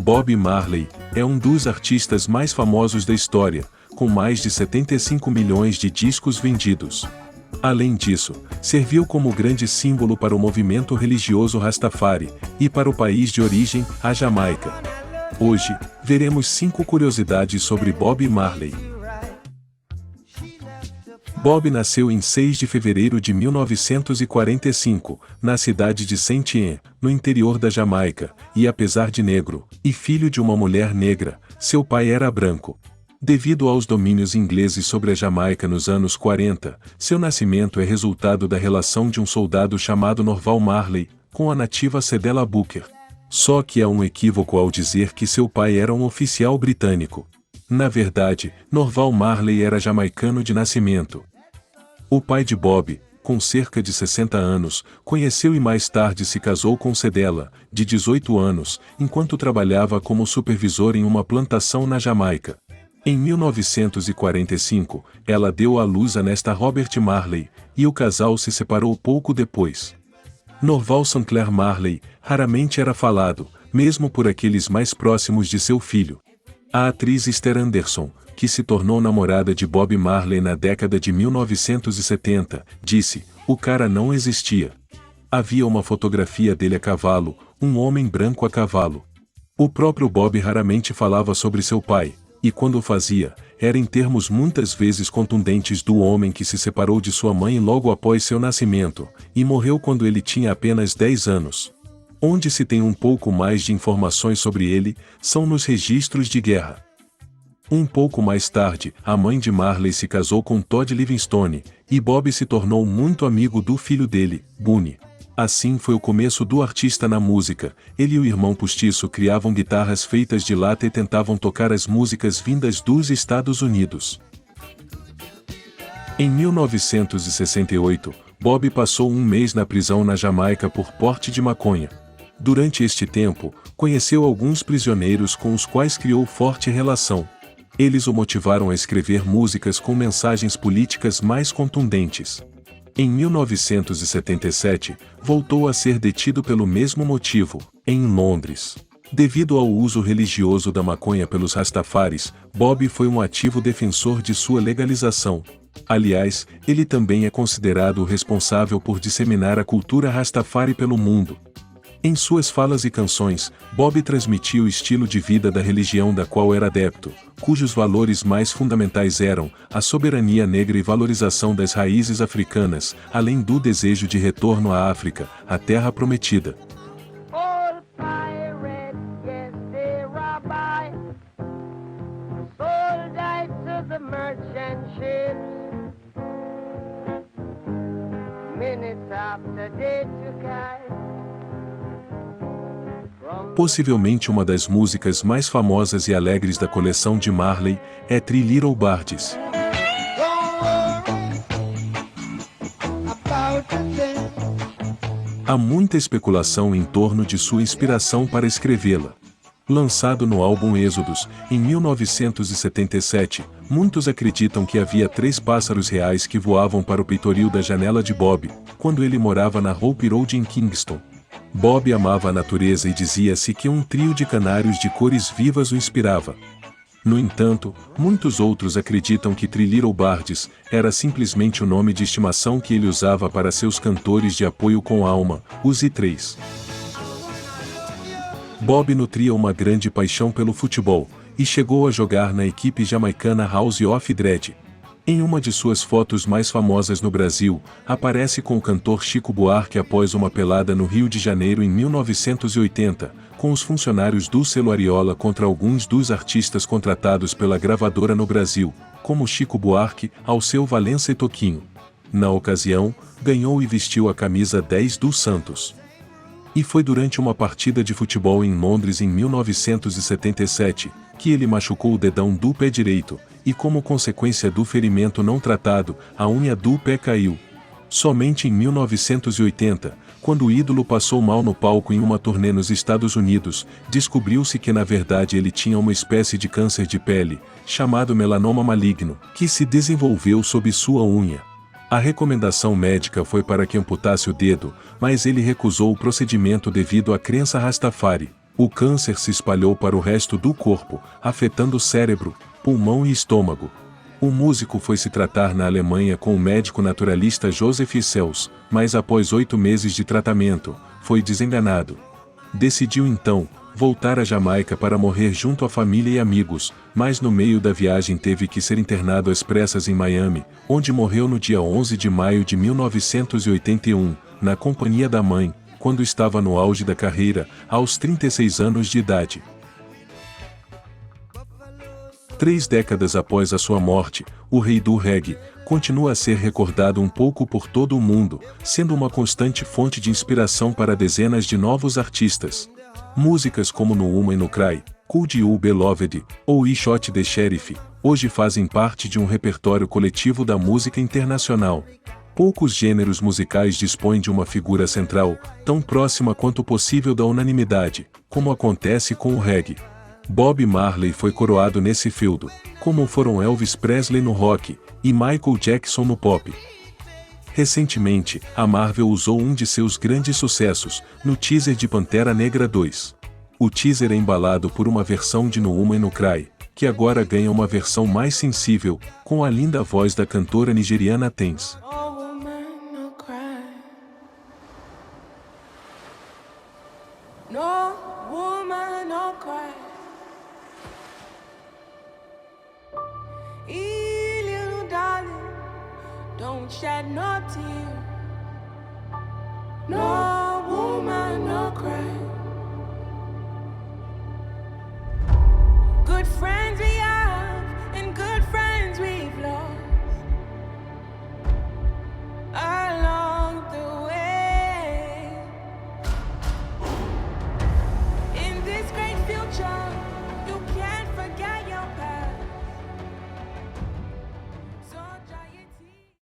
Bob Marley é um dos artistas mais famosos da história, com mais de 75 milhões de discos vendidos. Além disso, serviu como grande símbolo para o movimento religioso Rastafari e para o país de origem, a Jamaica. Hoje, veremos 5 curiosidades sobre Bob Marley. Bob nasceu em 6 de fevereiro de 1945, na cidade de Saint-Ian, no interior da Jamaica, e apesar de negro, e filho de uma mulher negra, seu pai era branco. Devido aos domínios ingleses sobre a Jamaica nos anos 40, seu nascimento é resultado da relação de um soldado chamado Norval Marley, com a nativa Cedella Booker. Só que há um equívoco ao dizer que seu pai era um oficial britânico. Na verdade, Norval Marley era jamaicano de nascimento. O pai de Bob, com cerca de 60 anos, conheceu e mais tarde se casou com Cedella, de 18 anos, enquanto trabalhava como supervisor em uma plantação na Jamaica. Em 1945, ela deu à luz a nesta Robert Marley, e o casal se separou pouco depois. Norval Sinclair Marley raramente era falado, mesmo por aqueles mais próximos de seu filho. A atriz Esther Anderson, que se tornou namorada de Bob Marley na década de 1970, disse: "O cara não existia. Havia uma fotografia dele a cavalo, um homem branco a cavalo." O próprio Bob raramente falava sobre seu pai, e quando o fazia, era em termos muitas vezes contundentes do homem que se separou de sua mãe logo após seu nascimento, e morreu quando ele tinha apenas 10 anos. Onde se tem um pouco mais de informações sobre ele, são nos registros de guerra. Um pouco mais tarde, a mãe de Marley se casou com Todd Livingstone, e Bob se tornou muito amigo do filho dele, Bunny. Assim foi o começo do artista na música. Ele e o irmão postiço criavam guitarras feitas de lata e tentavam tocar as músicas vindas dos Estados Unidos. Em 1968, Bob passou um mês na prisão na Jamaica por porte de maconha. Durante este tempo, conheceu alguns prisioneiros com os quais criou forte relação. Eles o motivaram a escrever músicas com mensagens políticas mais contundentes. Em 1977, voltou a ser detido pelo mesmo motivo, em Londres. Devido ao uso religioso da maconha pelos Rastafaris, Bob foi um ativo defensor de sua legalização. Aliás, ele também é considerado o responsável por disseminar a cultura Rastafari pelo mundo. Em suas falas e canções, Bob transmitia o estilo de vida da religião da qual era adepto, cujos valores mais fundamentais eram a soberania negra e valorização das raízes africanas, além do desejo de retorno à África, a terra prometida. Possivelmente uma das músicas mais famosas e alegres da coleção de Marley é Three Little Birds. Há muita especulação em torno de sua inspiração para escrevê-la. Lançado no álbum Êxodos, em 1977, muitos acreditam que havia 3 pássaros reais que voavam para o peitoril da janela de Bob, quando ele morava na Hope Road em Kingston. Bob amava a natureza e dizia-se que um trio de canários de cores vivas o inspirava. No entanto, muitos outros acreditam que Three Little Birds era simplesmente o nome de estimação que ele usava para seus cantores de apoio com alma, os I3. Bob nutria uma grande paixão pelo futebol, e chegou a jogar na equipe jamaicana House of Dread. Em uma de suas fotos mais famosas no Brasil, aparece com o cantor Chico Buarque após uma pelada no Rio de Janeiro em 1980, com os funcionários do selo Ariola contra alguns dos artistas contratados pela gravadora no Brasil, como Chico Buarque, Alceu Valença e Toquinho. Na ocasião, ganhou e vestiu a camisa 10 do Santos. E foi durante uma partida de futebol em Londres em 1977, que ele machucou o dedão do pé direito, e como consequência do ferimento não tratado, a unha do pé caiu. Somente em 1980, quando o ídolo passou mal no palco em uma turnê nos Estados Unidos, descobriu-se que na verdade ele tinha uma espécie de câncer de pele, chamado melanoma maligno, que se desenvolveu sob sua unha. A recomendação médica foi para que amputasse o dedo, mas ele recusou o procedimento devido à crença Rastafari. O câncer se espalhou para o resto do corpo, afetando o cérebro, pulmão e estômago. O músico foi se tratar na Alemanha com o médico naturalista Joseph Sels, mas após 8 meses de tratamento, foi desenganado. Decidiu então voltar à Jamaica para morrer junto à família e amigos, mas no meio da viagem teve que ser internado às pressas em Miami, onde morreu no dia 11 de maio de 1981, na companhia da mãe, quando estava no auge da carreira, aos 36 anos de idade. 3 décadas após a sua morte, o rei do reggae continua a ser recordado um pouco por todo o mundo, sendo uma constante fonte de inspiração para dezenas de novos artistas. Músicas como No Woman No Cry, Could You Beloved ou I Shot the Sheriff hoje fazem parte de um repertório coletivo da música internacional. Poucos gêneros musicais dispõem de uma figura central, tão próxima quanto possível da unanimidade, como acontece com o reggae. Bob Marley foi coroado nesse feudo, como foram Elvis Presley no rock e Michael Jackson no pop. Recentemente, a Marvel usou um de seus grandes sucessos, no teaser de Pantera Negra 2. O teaser é embalado por uma versão de No Woman No Cry, que agora ganha uma versão mais sensível, com a linda voz da cantora nigeriana Tems. No woman, no cry. Hey, little darling, don't shed no tear. No